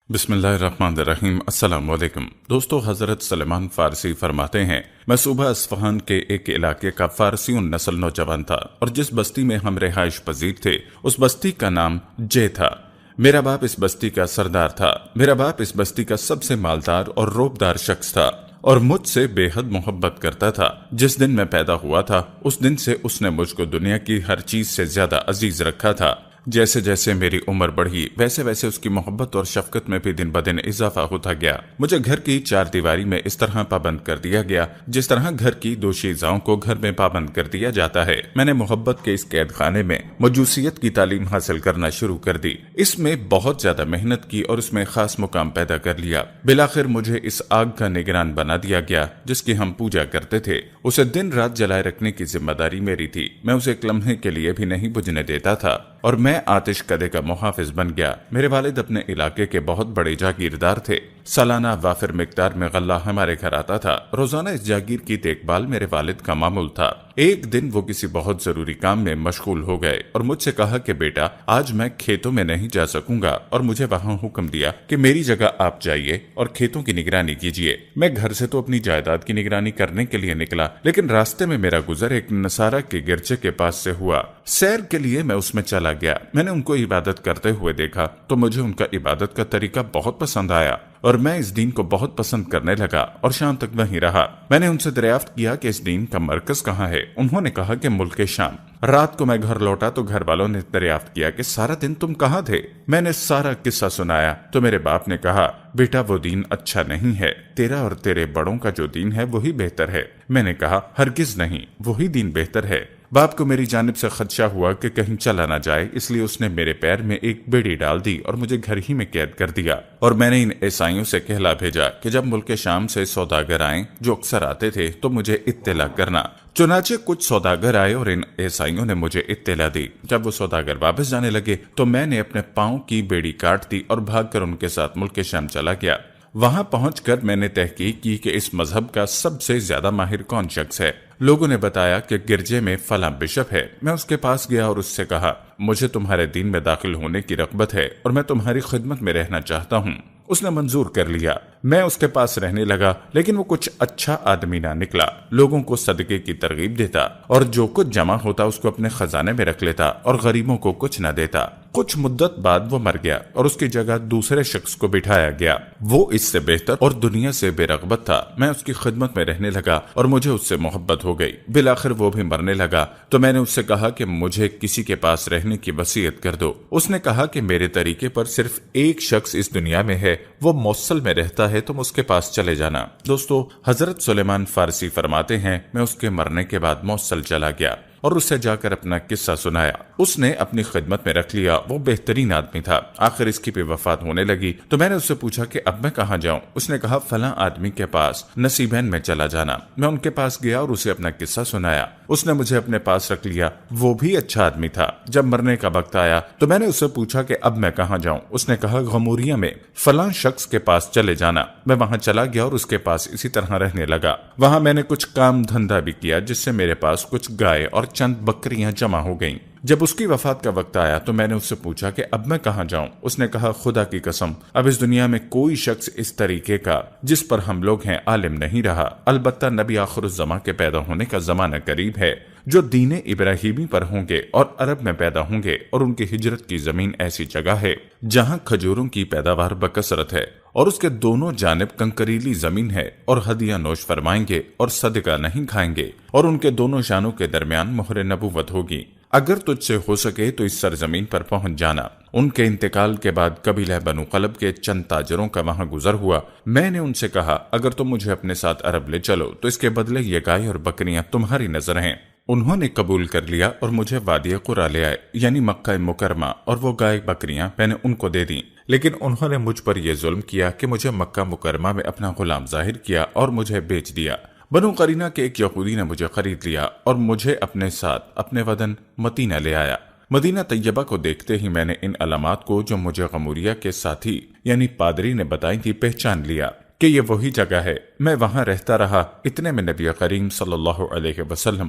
بسم اللہ الرحمن الرحیم۔ السلام علیکم دوستو، حضرت سلیمان فارسی فرماتے ہیں، میں صوبہ اصفہان کے ایک علاقے کا فارسی نسل نوجوان تھا اور جس بستی میں ہم رہائش پذیر تھے اس بستی کا نام جے تھا۔ میرا باپ اس بستی کا سردار تھا۔ میرا باپ اس بستی کا سب سے مالدار اور روبدار شخص تھا اور مجھ سے بے حد محبت کرتا تھا۔ جس دن میں پیدا ہوا تھا اس دن سے اس نے مجھ کو دنیا کی ہر چیز سے زیادہ عزیز رکھا تھا۔ جیسے جیسے میری عمر بڑھی ویسے ویسے اس کی محبت اور شفقت میں بھی دن بدن اضافہ ہوتا گیا۔ مجھے گھر کی چار دیواری میں اس طرح پابند کر دیا گیا جس طرح گھر کی دو شیزاؤں کو گھر میں پابند کر دیا جاتا ہے۔ میں نے محبت کے اس قید خانے میں مجوسیت کی تعلیم حاصل کرنا شروع کر دی۔ اس میں بہت زیادہ محنت کی اور اس میں خاص مقام پیدا کر لیا۔ بالآخر مجھے اس آگ کا نگران بنا دیا گیا جس کی ہم پوجا کرتے تھے۔ اسے دن رات جلائے رکھنے کی ذمہ داری میری تھی۔ میں اسے ایک لمحے کے لیے بھی نہیں بجھنے دیتا تھا اور میں آتش کدے کا محافظ بن گیا۔ میرے والد اپنے علاقے کے بہت بڑے جاگیردار تھے۔ سالانہ وافر مقدار میں غلہ ہمارے گھر آتا تھا۔ روزانہ اس جاگیر کی دیکھ بھال میرے والد کا معمول تھا۔ ایک دن وہ کسی بہت ضروری کام میں مشغول ہو گئے اور مجھ سے کہا کہ بیٹا آج میں کھیتوں میں نہیں جا سکوں گا، اور مجھے وہاں حکم دیا کہ میری جگہ آپ جائیے اور کھیتوں کی نگرانی کیجیے۔ میں گھر سے تو اپنی جائیداد کی نگرانی کرنے کے لیے نکلا، لیکن راستے میں میرا گزر ایک نصارہ کے گرجے کے پاس سے ہوا۔ سیر کے لیے میں اس میں چلا گیا۔ میں نے ان کو عبادت کرتے ہوئے دیکھا تو مجھے ان کا عبادت کا طریقہ بہت پسند آیا اور میں اس دین کو بہت پسند کرنے لگا اور شام تک وہیں رہا۔ میں نے ان سے دریافت کیا کہ اس دین کا مرکز کہاں ہے۔ انہوں نے کہا کہ ملک شام۔ رات کو میں گھر لوٹا تو گھر والوں نے دریافت کیا کہ سارا دن تم کہاں تھے۔ میں نے سارا قصہ سنایا تو میرے باپ نے کہا بیٹا وہ دین اچھا نہیں ہے، تیرا اور تیرے بڑوں کا جو دین ہے وہی بہتر ہے۔ میں نے کہا ہرگز نہیں، وہی دین بہتر ہے۔ باپ کو میری جانب سے خدشہ ہوا کہ کہیں چلا نہ جائے، اس لیے اس نے میرے پیر میں ایک بیڑی ڈال دی اور مجھے گھر ہی میں قید کر دیا۔ اور میں نے ان عیسائیوں سے کہلا بھیجا کہ جب ملک شام سے سوداگر آئیں جو اکثر آتے تھے تو مجھے اطلاع کرنا۔ چنانچہ کچھ سوداگر آئے اور ان عیسائیوں نے مجھے اطلاع دی۔ جب وہ سوداگر واپس جانے لگے تو میں نے اپنے پاؤں کی بیڑی کاٹ دی اور بھاگ کر ان کے ساتھ ملک شام چلا گیا۔ وہاں پہنچ کر میں نے تحقیق کی کہ اس مذہب کا سب سے زیادہ ماہر کون شخص ہے۔ لوگوں نے بتایا کہ گرجے میں فلاں بشپ ہے۔ میں اس کے پاس گیا اور اس سے کہا مجھے تمہارے دین میں داخل ہونے کی رغبت ہے اور میں تمہاری خدمت میں رہنا چاہتا ہوں۔ اس نے منظور کر لیا۔ میں اس کے پاس رہنے لگا، لیکن وہ کچھ اچھا آدمی نہ نکلا۔ لوگوں کو صدقے کی ترغیب دیتا اور جو کچھ جمع ہوتا اس کو اپنے خزانے میں رکھ لیتا اور غریبوں کو کچھ نہ دیتا۔ کچھ مدت بعد وہ مر گیا اور اس کی جگہ دوسرے شخص کو بٹھایا گیا۔ وہ اس سے بہتر اور دنیا سے بے رغبت تھا۔ میں اس کی خدمت میں رہنے لگا اور مجھے اس سے محبت ہو گئی۔ بالآخر وہ بھی مرنے لگا تو میں نے اس سے کہا کہ مجھے کسی کے پاس رہنے کی وصیت کر دو۔ اس نے کہا کہ میرے طریقے پر صرف ایک شخص اس دنیا میں ہے، وہ موصل میں رہتا ہے، تم اس کے پاس چلے جانا۔ دوستو، حضرت سلیمان فارسی فرماتے ہیں میں اس کے مرنے کے بعد موصل چلا گیا اور اسے جا کر اپنا قصہ سنایا۔ اس نے اپنی خدمت میں رکھ لیا۔ وہ بہترین آدمی تھا۔ آخر اس کی بھی وفات ہونے لگی تو میں نے اس سے پوچھا کہ اب میں کہاں جاؤں۔ اس نے کہا فلاں آدمی کے پاس نصیبین میں چلا جانا۔ میں ان کے پاس گیا اور اسے اپنا قصہ سنایا۔ اس نے مجھے اپنے پاس رکھ لیا۔ وہ بھی اچھا آدمی تھا۔ جب مرنے کا وقت آیا تو میں نے اس سے پوچھا کہ اب میں کہاں جاؤں۔ اس نے کہا غموریہ میں فلاں شخص کے پاس چلے جانا۔ میں وہاں چلا گیا اور اس کے پاس اسی طرح رہنے لگا۔ وہاں میں نے کچھ کام دھندا بھی کیا جس سے میرے پاس کچھ گائے اور چند بکریاں جمع ہو گئیں۔ جب اس کی وفات کا وقت آیا تو میں نے اس سے پوچھا کہ اب میں کہاں جاؤں۔ اس نے کہا خدا کی قسم اب اس دنیا میں کوئی شخص اس طریقے کا جس پر ہم لوگ ہیں عالم نہیں رہا، البتہ نبی آخر الزماں کے پیدا ہونے کا زمانہ قریب ہے جو دین ابراہیمی پر ہوں گے اور عرب میں پیدا ہوں گے، اور ان کی ہجرت کی زمین ایسی جگہ ہے جہاں کھجوروں کی پیداوار بکثرت ہے اور اس کے دونوں جانب کنکریلی زمین ہے، اور ہدیہ نوش فرمائیں گے اور صدقہ نہیں کھائیں گے، اور ان کے دونوں شانوں کے درمیان مہر نبوت ہوگی۔ اگر تجھ سے ہو سکے تو اس سرزمین پر پہنچ جانا۔ ان کے انتقال کے بعد قبیلہ بنو قلب کے چند تاجروں کا وہاں گزر ہوا۔ میں نے ان سے کہا اگر تم مجھے اپنے ساتھ عرب لے چلو تو اس کے بدلے یہ گائے اور بکریاں تمہاری نظر ہیں۔ انہوں نے قبول کر لیا اور مجھے وادی قرا لے آئے، یعنی مکہ مکرمہ، اور وہ گائے بکریاں میں نے ان کو دے دیں۔ لیکن انہوں نے مجھ پر یہ ظلم کیا کہ مجھے مکہ مکرمہ میں اپنا غلام ظاہر کیا اور مجھے بیچ دیا۔ بنو قرینہ کے ایک یہودی نے مجھے خرید لیا اور مجھے اپنے ساتھ اپنے وطن مدینہ لے آیا۔ مدینہ طیبہ کو دیکھتے ہی میں نے ان علامات کو جو مجھے غموریہ کے ساتھی یعنی پادری نے بتائی تھی پہچان لیا کہ یہ وہی جگہ ہے۔ میں وہاں رہتا رہا۔ اتنے میں نبی کریم صلی اللہ علیہ وسلم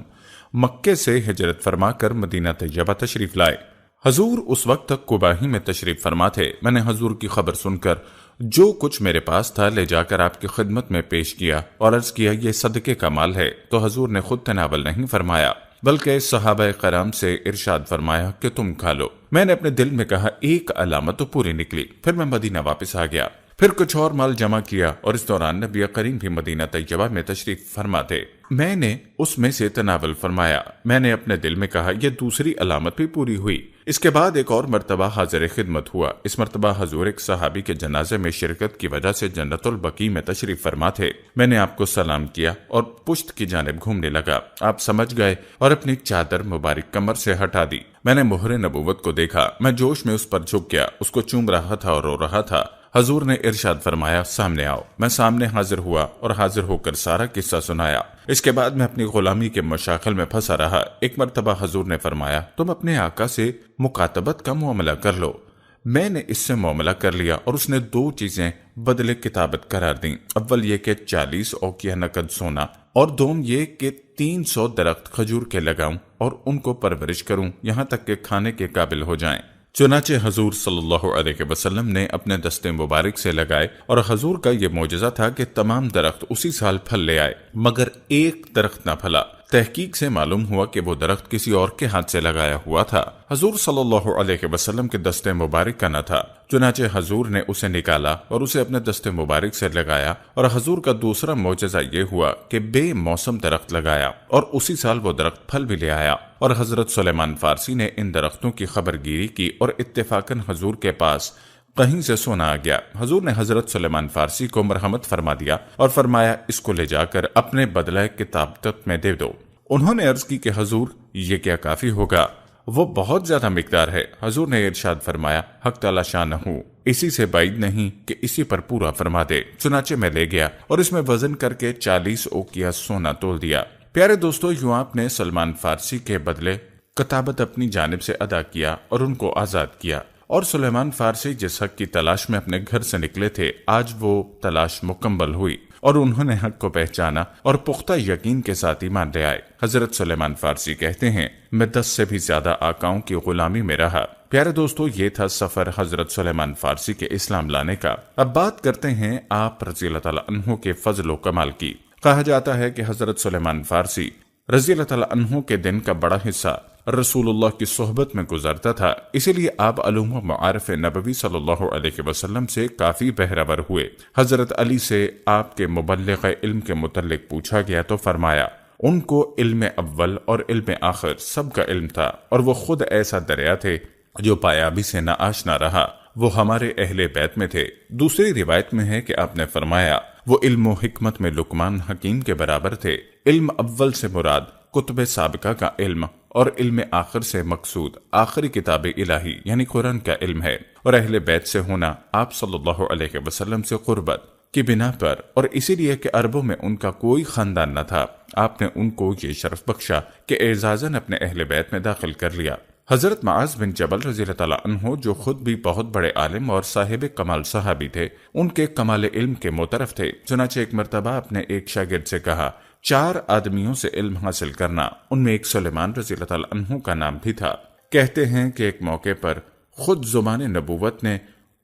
مکے سے ہجرت فرما کر مدینہ طیبہ تشریف لائے۔ حضور اس وقت تک قباء ہی میں تشریف فرما تھے۔ میں نے حضور کی خبر سن کر جو کچھ میرے پاس تھا لے جا کر آپ کی خدمت میں پیش کیا اور عرض کیا یہ صدقے کا مال ہے، تو حضور نے خود تناول نہیں فرمایا بلکہ صحابہ کرام سے ارشاد فرمایا کہ تم کھا لو۔ میں نے اپنے دل میں کہا ایک علامت تو پوری نکلی۔ پھر میں مدینہ واپس آ گیا، پھر کچھ اور مال جمع کیا، اور اس دوران نبی کریم بھی مدینہ طیبہ میں تشریف فرما تھے۔ میں نے اس میں سے تناول فرمایا۔ میں نے اپنے دل میں کہا یہ دوسری علامت بھی پوری ہوئی۔ اس کے بعد ایک اور مرتبہ حاضر خدمت ہوا۔ اس مرتبہ حضور ایک صحابی کے جنازے میں شرکت کی وجہ سے جنت البقیع میں تشریف فرما تھے۔ میں نے آپ کو سلام کیا اور پشت کی جانب گھومنے لگا۔ آپ سمجھ گئے اور اپنی چادر مبارک کمر سے ہٹا دی۔ میں نے مہر نبوت کو دیکھا۔ میں جوش میں اس پر جھک گیا، اس کو چوم رہا تھا اور رو رہا تھا۔ حضور نے ارشاد فرمایا سامنے آؤ۔ میں سامنے حاضر ہوا اور حاضر ہو کر سارا قصہ سنایا۔ اس کے بعد میں اپنی غلامی کے مشاغل میں پھنسا رہا۔ ایک مرتبہ حضور نے فرمایا تم اپنے آقا سے مکاتبت کا معاملہ کر لو۔ میں نے اس سے معاملہ کر لیا اور اس نے 2 چیزیں بدلے کتابت قرار دیں۔ اول یہ کہ 40 اوقیہ نقد سونا، اور دوم یہ کہ 300 درخت کھجور کے لگاؤں اور ان کو پرورش کروں یہاں تک کہ کھانے کے قابل ہو جائیں۔ چنانچہ حضور صلی اللہ علیہ وسلم نے اپنے دستے مبارک سے لگائے، اور حضور کا یہ معجزہ تھا کہ تمام درخت اسی سال پھل لے آئے مگر ایک درخت نہ پھلا۔ تحقیق سے معلوم ہوا کہ وہ درخت کسی اور کے ہاتھ سے لگایا ہوا تھا، حضور صلی اللہ علیہ وسلم کے دستے مبارک کا نہ تھا۔ چنانچہ حضور نے اسے نکالا اور اسے اپنے دستے مبارک سے لگایا، اور حضور کا دوسرا معجزہ یہ ہوا کہ بے موسم درخت لگایا اور اسی سال وہ درخت پھل بھی لے آیا۔ اور حضرت سلیمان فارسی نے ان درختوں کی خبر گیری کی اور اتفاقاً حضور کے پاس کہیں سے سونا آ گیا۔ حضور نے حضرت سلیمان فارسی کو مرحمت فرما دیا اور فرمایا اس کو لے جا کر اپنے بدلہ کتابت میں دے دو۔ انہوں نے عرض کی کہ حضور یہ کیا کافی ہوگا؟ وہ بہت زیادہ مقدار ہے۔ حضور نے ارشاد فرمایا حق تعالی شانہ اسی سے بعید نہیں کہ اسی پر پورا فرما دے۔ چنانچہ میں لے گیا اور اس میں وزن کر کے 40 اوقیہ سونا تول دیا۔ پیارے دوستو، یوں آپ نے سلمان فارسی کے بدلے کتابت اپنی جانب سے ادا کیا اور ان کو آزاد کیا۔ اور سلیمان فارسی جس حق کی تلاش میں اپنے گھر سے نکلے تھے، آج وہ تلاش مکمل ہوئی اور انہوں نے حق کو پہچانا اور پختہ یقین کے ساتھ ایمان لے آئے۔ حضرت سلیمان فارسی کہتے ہیں میں 10 سے بھی زیادہ آقاؤں کی غلامی میں رہا۔ پیارے دوستو، یہ تھا سفر حضرت سلیمان فارسی کے اسلام لانے کا۔ اب بات کرتے ہیں آپ رضی اللہ تعالیٰ عنہ کے فضل و کمال کی۔ کہا جاتا ہے کہ حضرت سلیمان فارسی رضی اللہ تعالیٰ عنہ کے دن کا بڑا حصہ رسول اللہ کی صحبت میں گزرتا تھا، اسی لیے آپ علوم و معارف نبوی صلی اللہ علیہ وسلم سے کافی بہرور ہوئے۔ حضرت علی سے آپ کے مبلغ علم کے متعلق پوچھا گیا تو فرمایا ان کو علم اول اور علم آخر سب کا علم تھا، اور وہ خود ایسا دریا تھے جو پایابی سے نہ آشنا رہا، وہ ہمارے اہل بیت میں تھے۔ دوسری روایت میں ہے کہ آپ نے فرمایا وہ علم و حکمت میں لقمان حکیم کے برابر تھے۔ علم اول سے مراد کتب سابقہ کا علم، اور علم آخر سے مقصود آخری کتاب الہی یعنی قرآن کا علم ہے۔ اور اہل بیت سے ہونا آپ صلی اللہ علیہ وسلم سے قربت کی بنا پر، اور اسی لیے کہ عربوں میں ان کا کوئی خاندان نہ تھا، آپ نے ان کو یہ شرف بخشا کہ اعزازاً اپنے اہل بیت میں داخل کر لیا۔ حضرت معاذ بن جبل رضی اللہ تعالیٰ عنہ جو خود بھی بہت بڑے عالم اور صاحب کمال صحابی تھے، ان کے کمال علم کے معترف تھے۔ چنانچہ ایک مرتبہ اپنے ایک شاگرد سے کہا 4 آدمیوں سے علم حاصل کرنا، ان میں ایک سلیمان رضی اللہ تعالیٰ عنہ کا نام بھی تھا۔ کہتے ہیں کہ ایک موقع پر خود زبان نبوت نے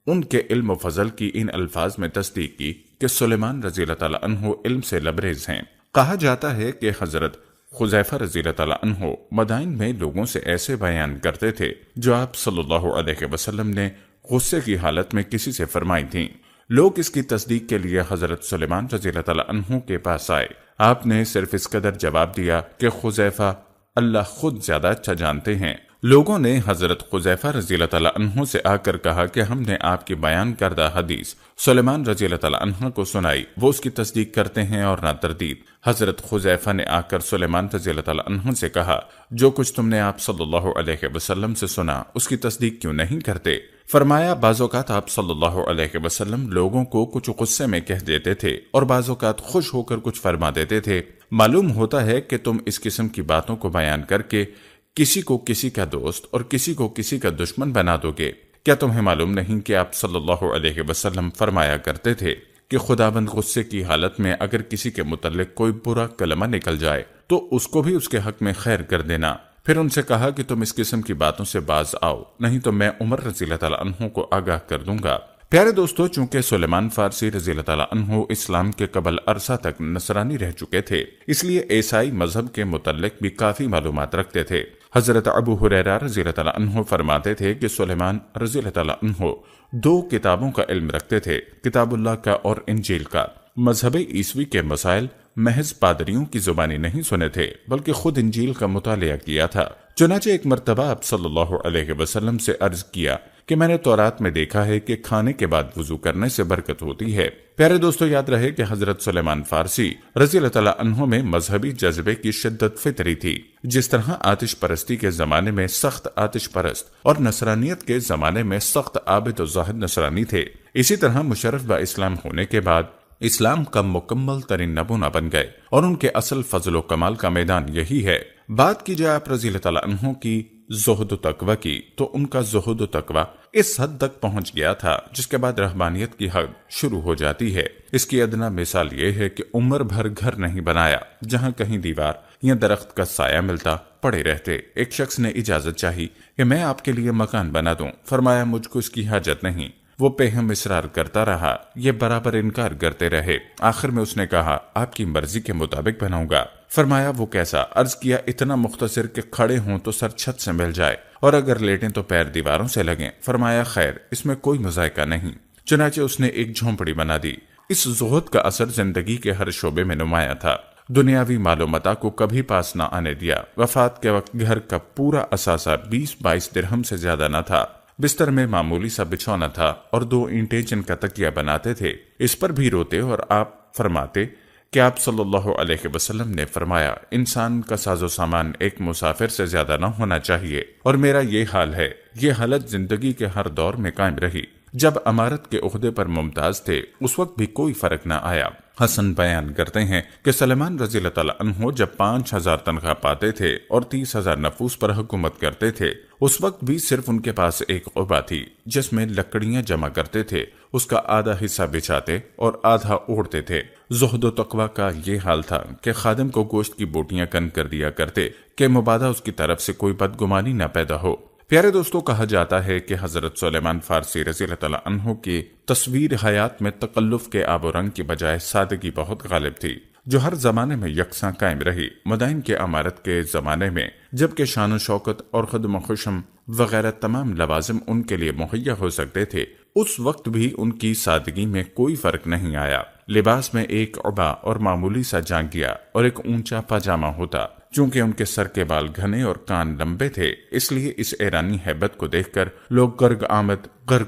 ان کے علم و فضل کی ان الفاظ میں تصدیق کی کہ سلیمان رضی اللہ تعالیٰ عنہ علم سے لبریز ہیں۔ کہا جاتا ہے کہ حضرت حذیفہ رضی اللہ تعالیٰ عنہ مدائن میں لوگوں سے ایسے بیان کرتے تھے جو آپ صلی اللہ علیہ وسلم نے غصے کی حالت میں کسی سے فرمائی تھیں۔ لوگ اس کی تصدیق کے لیے حضرت سلیمان رضی اللہ تعالیٰ عنہ کے پاس آئے۔ آپ نے صرف اس قدر جواب دیا کہ حذیفہ اللہ خود زیادہ اچھا جانتے ہیں۔ لوگوں نے حضرت حذیفہ رضی اللہ تعالیٰ عنہ سے آ کر کہا کہ ہم نے آپ کی بیان کردہ حدیث سلیمان رضی اللہ تعالیٰ عنہ کو سنائی، وہ اس کی تصدیق کرتے ہیں اور نہ تردید۔ حضرت حذیفہ نے آ کر سلیمان رضی اللہ تعالیٰ عنہ سے کہا جو کچھ تم نے آپ صلی اللہ علیہ وسلم سے سنا اس کی تصدیق کیوں نہیں کرتے؟ فرمایا بعض اوقات آپ صلی اللہ علیہ وسلم لوگوں کو کچھ غصے میں کہہ دیتے تھے اور بعض اوقات خوش ہو کر کچھ فرما دیتے تھے۔ معلوم ہوتا ہے کہ تم اس قسم کی باتوں کو بیان کر کے کسی کو کسی کا دوست اور کسی کو کسی کا دشمن بنا دو گے۔ کیا تمہیں معلوم نہیں کہ آپ صلی اللہ علیہ وسلم فرمایا کرتے تھے کہ خداوند غصے کی حالت میں اگر کسی کے متعلق کوئی برا کلمہ نکل جائے تو اس کو بھی اس کے حق میں خیر کر دینا۔ پھر ان سے کہا کہ تم اس قسم کی باتوں سے باز آؤ، نہیں تو میں عمر رضی اللہ تعالیٰ عنہ کو آگاہ کر دوں گا۔ پیارے دوستو، چونکہ سلیمان فارسی رضی اللہ تعالیٰ عنہ اسلام کے قبل عرصہ تک نصرانی رہ چکے تھے، اس لیے عیسائی مذہب کے متعلق بھی کافی معلومات رکھتے تھے۔ حضرت ابو ہریرہ رضی اللہ تعالیٰ عنہ فرماتے تھے کہ سلیمان رضی اللہ تعالیٰ عنہ 2 کتابوں کا علم رکھتے تھے، کتاب اللہ کا اور انجیل کا۔ مذہب عیسوی کے مسائل محض پادریوں کی زبانی نہیں سنے تھے، بلکہ خود انجیل کا مطالعہ کیا تھا۔ چنانچہ ایک مرتبہ آپ صلی اللہ علیہ وسلم سے عرض کیا کہ میں نے تورات میں دیکھا ہے کہ کھانے کے بعد وضو کرنے سے برکت ہوتی ہے۔ پیارے دوستو، یاد رہے کہ حضرت سلیمان فارسی رضی اللہ تعالیٰ عنہ میں مذہبی جذبے کی شدت فطری تھی۔ جس طرح آتش پرستی کے زمانے میں سخت آتش پرست اور نصرانیت کے زمانے میں سخت عابد و زاہد نصرانی تھے، اسی طرح مشرف با اسلام ہونے کے بعد اسلام کا مکمل ترین نمونہ بن گئے، اور ان کے اصل فضل و کمال کا میدان یہی ہے۔ بات کی جائے آپ رضی اللہ تعالیٰ عنہ کی زہد و تقوی کی، تو ان کا زہد و تقوی اس حد تک پہنچ گیا تھا جس کے بعد رہبانیت کی حد شروع ہو جاتی ہے۔ اس کی ادنا مثال یہ ہے کہ عمر بھر گھر نہیں بنایا جہاں کہیں دیوار یا درخت کا سایہ ملتا، پڑے رہتے۔ ایک شخص نے اجازت چاہی کہ میں آپ کے لیے مکان بنا دوں، فرمایا مجھ کو اس کی حاجت نہیں۔ وہ پہم اصرار کرتا رہا، یہ برابر انکار کرتے رہے۔ آخر میں اس نے کہا آپ کی مرضی کے مطابق بناؤں گا۔ فرمایا وہ کیسا؟ عرض کیا اتنا مختصر کہ کھڑے ہوں تو سر چھت سے مل جائے، اور اگر لیٹیں تو پیر دیواروں سے لگیں۔ فرمایا خیر، اس میں کوئی مذائقہ نہیں۔ چنانچہ اس نے ایک جھونپڑی بنا دی۔ اس زہد کا اثر زندگی کے ہر شعبے میں نمایاں تھا۔ دنیاوی مال و متاع کو کبھی پاس نہ آنے دیا۔ وفات کے وقت گھر کا پورا اثاثہ 20-22 درہم سے زیادہ نہ تھا۔ بستر میں معمولی سا بچھونا تھا اور 2 اینٹیں جن کا تکیہ بناتے تھے، اس پر بھی روتے، اور آپ فرماتے کہ آپ صلی اللہ علیہ وسلم نے فرمایا انسان کا ساز و سامان ایک مسافر سے زیادہ نہ ہونا چاہیے، اور میرا یہ حال ہے۔ یہ حالت زندگی کے ہر دور میں قائم رہی۔ جب امارت کے عہدے پر ممتاز تھے اس وقت بھی کوئی فرق نہ آیا۔ حسن بیان کرتے ہیں کہ سلیمان رضی اللہ تعالیٰ عنہ جب 5000 تنخواہ پاتے تھے اور 30,000 نفوس پر حکومت کرتے تھے، اس وقت بھی صرف ان کے پاس ایک قبہ تھی جس میں لکڑیاں جمع کرتے تھے، اس کا آدھا حصہ بچھاتے اور آدھا اوڑھتے تھے۔ زہد و تقوی کا یہ حال تھا کہ خادم کو گوشت کی بوٹیاں کن کر دیا کرتے کہ مبادا اس کی طرف سے کوئی بدگمانی نہ پیدا ہو۔ پیارے دوستو، کہا جاتا ہے کہ حضرت سلیمان فارسی رضی اللہ تعالیٰ عنہ کی تصویر حیات میں تکلف کے آب و رنگ کی بجائے سادگی بہت غالب تھی، جو ہر زمانے میں یکساں قائم رہی۔ مدائن کے امارت کے زمانے میں جبکہ شان و شوکت اور خدم و خشم وغیرہ تمام لوازم ان کے لیے مہیا ہو سکتے تھے، اس وقت بھی ان کی سادگی میں کوئی فرق نہیں آیا۔ لباس میں ایک عبا اور معمولی سا جانگیا اور ایک اونچا پاجامہ ہوتا۔ چونکہ ان کے سر کے بال گھنے اور کان لمبے تھے، اس لیے اس ایرانی ہیبت کو دیکھ کر لوگ گرگ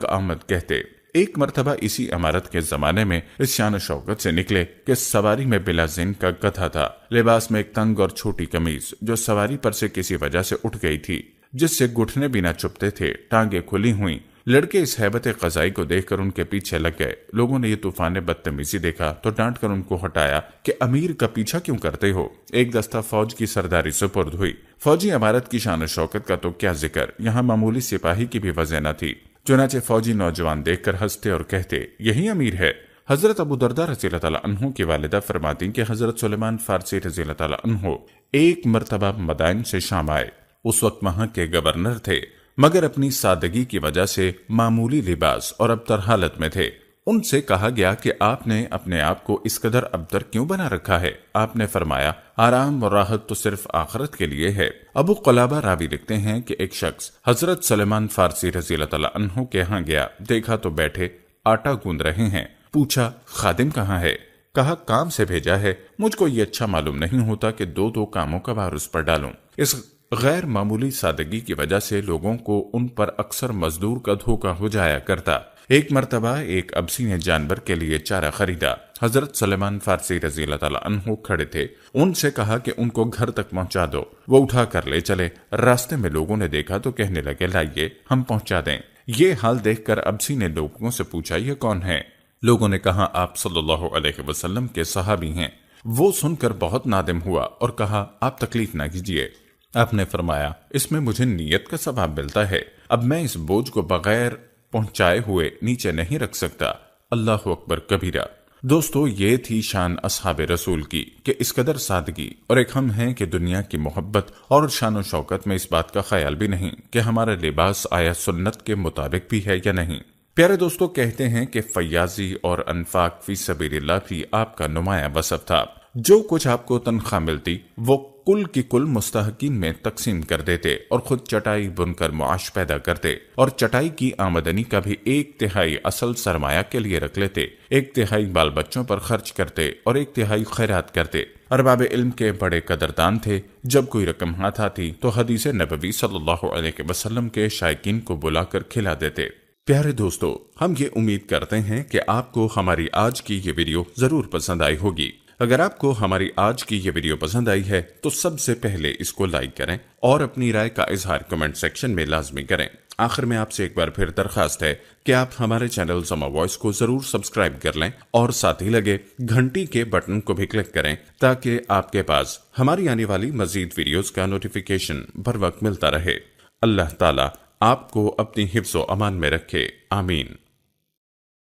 آمد کہتے۔ ایک مرتبہ اسی امارت کے زمانے میں اس شان و شوکت سے نکلے کہ سواری میں بلا زین کا گدھا تھا، لباس میں ایک تنگ اور چھوٹی قمیض جو سواری پر سے کسی وجہ سے اٹھ گئی تھی، جس سے گھٹنے بھی نہ چپتے تھے، ٹانگیں کھلی ہوئیں۔ لڑکے اس ہیبت قضائی کو دیکھ کر ان کے پیچھے لگ گئے۔ لوگوں نے یہ طوفان بدتمیزی دیکھا تو ڈانٹ کر ان کو ہٹایا کہ امیر کا پیچھا کیوں کرتے ہو۔ ایک دستہ فوج کی سرداری سپرد ہوئی۔ فوجی عمارت کی شان و شوکت کا تو کیا ذکر، یہاں معمولی سپاہی کی بھی وجہ نہ تھی۔ چنانچہ فوجی نوجوان دیکھ کر ہنستے اور کہتے یہی امیر ہے۔ حضرت ابو درداء رضی اللہ تعالیٰ عنہ کی والدہ فرماتی کہ حضرت سلیمان فارسی رضی اللہ تعالیٰ عنہ ایک مرتبہ مدائن سے شام آئے۔ اس وقت وہاں کے گورنر تھے، مگر اپنی سادگی کی وجہ سے معمولی لباس اور ابتر حالت میں تھے۔ ان سے کہا گیا کہ آپ نے اپنے آپ کو اس قدر ابتر کیوں بنا رکھا ہے؟ آپ نے فرمایا آرام اور راحت تو صرف آخرت کے لیے ہے۔ ابو قلابہ راوی لکھتے ہیں کہ ایک شخص حضرت سلیمان فارسی رضی اللہ تعالیٰ عنہ کے ہاں گیا، دیکھا تو بیٹھے آٹا گوندھ رہے ہیں۔ پوچھا خادم کہاں ہے؟ کہا کام سے بھیجا ہے، مجھ کو یہ اچھا معلوم نہیں ہوتا کہ 2 کاموں کا بھار اس پر ڈالوں۔ اس غیر معمولی سادگی کی وجہ سے لوگوں کو ان پر اکثر مزدور کا دھوکہ ہو جایا کرتا۔ ایک مرتبہ ایک ابسی نے جانور کے لیے چارہ خریدا۔ حضرت سلیمان فارسی رضی اللہ تعالیٰ عنہ کھڑے تھے، ان سے کہا کہ ان کو گھر تک پہنچا دو۔ وہ اٹھا کر لے چلے۔ راستے میں لوگوں نے دیکھا تو کہنے لگے لائیے ہم پہنچا دیں۔ یہ حال دیکھ کر ابسی نے لوگوں سے پوچھا یہ کون ہے؟ لوگوں نے کہا آپ صلی اللہ علیہ وسلم کے صحابی ہیں۔ وہ سن کر بہت نادم ہوا اور کہا آپ تکلیف نہ کیجیے۔ آپ نے فرمایا اس میں مجھے نیت کا ثواب ملتا ہے، اب میں اس بوجھ کو بغیر پہنچائے ہوئے نیچے نہیں رکھ سکتا۔ اللہ اکبر کبیرہ۔ دوستو، یہ تھی شان اصحاب رسول کی کہ اس قدر سادگی، اور ایک ہم ہیں کہ دنیا کی محبت اور شان و شوکت میں اس بات کا خیال بھی نہیں کہ ہمارا لباس آیا سنت کے مطابق بھی ہے یا نہیں۔ پیارے دوستو، کہتے ہیں کہ فیاضی اور انفاق فی سبیل اللہ بھی آپ کا نمایاں وصف تھا۔ جو کچھ آپ کو تنخواہ ملتی وہ کل کی کل مستحقین میں تقسیم کر دیتے اور خود چٹائی بن کر معاش پیدا کرتے، اور چٹائی کی آمدنی کا بھی 1/3 اصل سرمایہ کے لیے رکھ لیتے، 1/3 بال بچوں پر خرچ کرتے اور 1/3 خیرات کرتے۔ ارباب علم کے بڑے قدردان تھے۔ جب کوئی رقم ہاتھ آتی تو حدیث نبوی صلی اللہ علیہ وسلم کے شائقین کو بلا کر کھلا دیتے۔ پیارے دوستو، ہم یہ امید کرتے ہیں کہ آپ کو ہماری آج کی یہ ویڈیو ضرور پسند آئی ہوگی۔ اگر آپ کو ہماری آج کی یہ ویڈیو پسند آئی ہے تو سب سے پہلے اس کو لائک کریں اور اپنی رائے کا اظہار کمنٹ سیکشن میں لازمی کریں۔ آخر میں آپ سے ایک بار پھر درخواست ہے کہ آپ ہمارے چینل زما وائس کو ضرور سبسکرائب کر لیں اور ساتھ ہی لگے گھنٹی کے بٹن کو بھی کلک کریں تاکہ آپ کے پاس ہماری آنے والی مزید ویڈیوز کا نوٹیفیکیشن بر وقت ملتا رہے۔ اللہ تعالیٰ آپ کو اپنی حفظ و امان میں رکھے، آمین۔